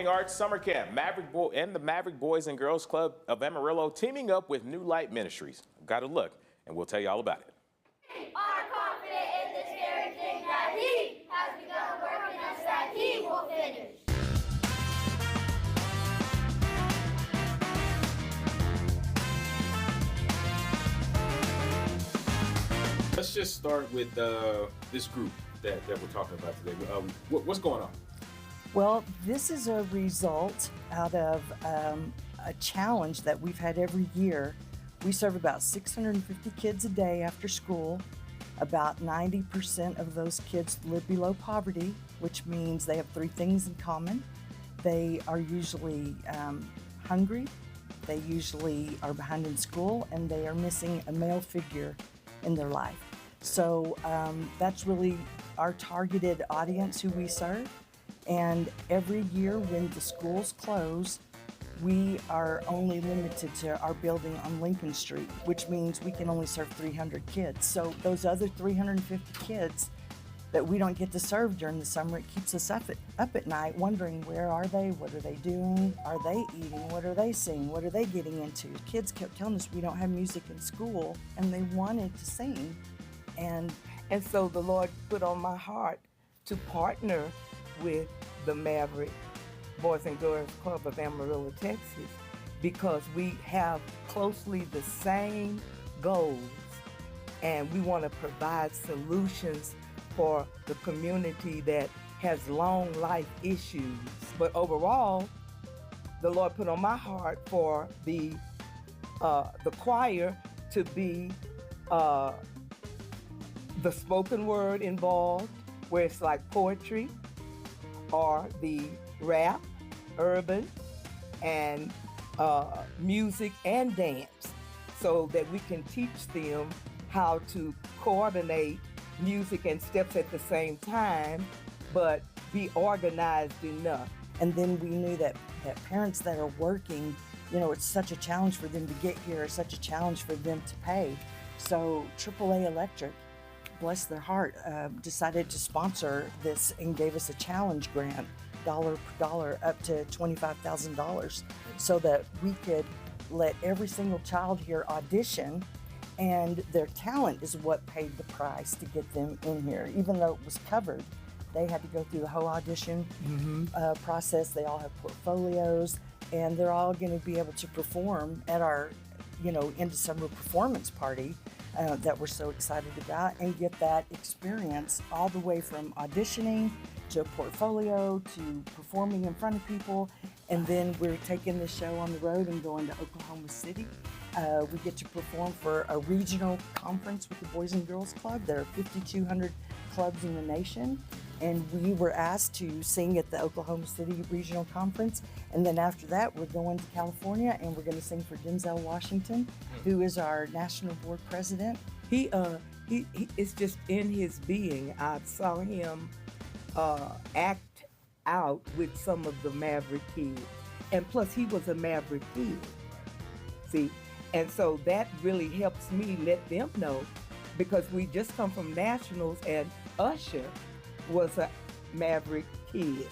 Arts Summer Camp, Maverick Boy and the Maverick Boys and Girls Club of Amarillo teaming up with New Light Ministries. Got a look, and we'll tell you all about it. Are confident in this very thing that He has begun working us, that He will finish. Let's just start with this group that we're talking about today. What's going on? Well, this is a result out of a challenge that we've had every year. We serve about 650 kids a day after school. About 90% of those kids live below poverty, which means they have three things in common. They are usually hungry, they usually are behind in school, and they are missing a male figure in their life. So that's really our targeted audience who we serve. And every year when the schools close, we are only limited to our building on Lincoln Street, which means we can only serve 300 kids. So those other 350 kids that we don't get to serve during the summer, it keeps us up at night wondering, where are they? What are they doing? Are they eating? What are they seeing? What are they getting into? Kids kept telling us we don't have music in school, and they wanted to sing. And so the Lord put on my heart to partner with the Maverick Boys and Girls Club of Amarillo, Texas, because we have closely the same goals, and we want to provide solutions for the community that has long life issues. But overall, the Lord put on my heart for the choir to be the spoken word involved, where it's like poetry, or the rap, urban, and music and dance, so that we can teach them how to coordinate music and steps at the same time, but be organized enough. And then we knew that parents that are working, you know, it's such a challenge for them to get here, it's such a challenge for them to pay. So AAA Electric, bless their heart, decided to sponsor this and gave us a challenge grant, dollar per dollar, up to $25,000, so that we could let every single child here audition, and their talent is what paid the price to get them in here. Even though it was covered, they had to go through the whole audition process. They all have portfolios, and they're all going to be able to perform at our, end of summer performance party that we're so excited about, and get that experience all the way from auditioning to a portfolio to performing in front of people. And then we're taking the show on the road and going to Oklahoma City. We get to perform for a regional conference with the Boys and Girls Club. There are 5,200 clubs in the nation, and we were asked to sing at the Oklahoma City Regional Conference. And then after that, we're going to California, and we're going to sing for Denzel Washington, who is our national board president. He is just in his being. I saw him act out with some of the Maverick kids, and plus he was a Maverick kid. See, and so that really helps me let them know, because we just come from nationals, and Usher was a Maverick kid,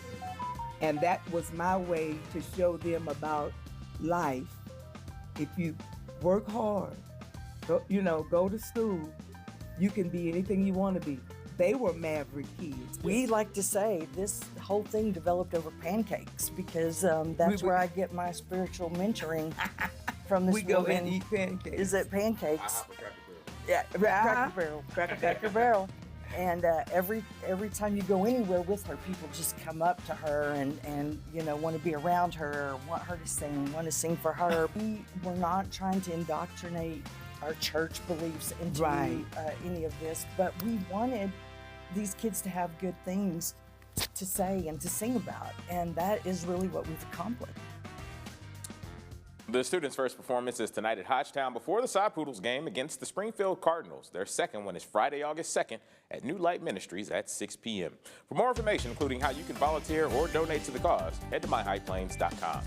and that was my way to show them about life. If you work hard, go to school, you can be anything you want to be. They were Maverick kids. We like to say this whole thing developed over pancakes, because that's where I get my spiritual mentoring from this We go woman. and eat pancakes. Is it pancakes? Cracker Barrel. Yeah, Cracker Barrel. Cracker Barrel. And every time you go anywhere with her, people just come up to her and want to be around her, or want her to sing, want to sing for her. We're not trying to indoctrinate our church beliefs into any of this, but we wanted these kids to have good things to say and to sing about, and that is really what we've accomplished. The students' first performance is tonight at Hodgetown before the Sod Poodles game against the Springfield Cardinals. Their second one is Friday, August 2nd at New Light Ministries at 6 p.m. For more information, including how you can volunteer or donate to the cause, head to myhighplains.com.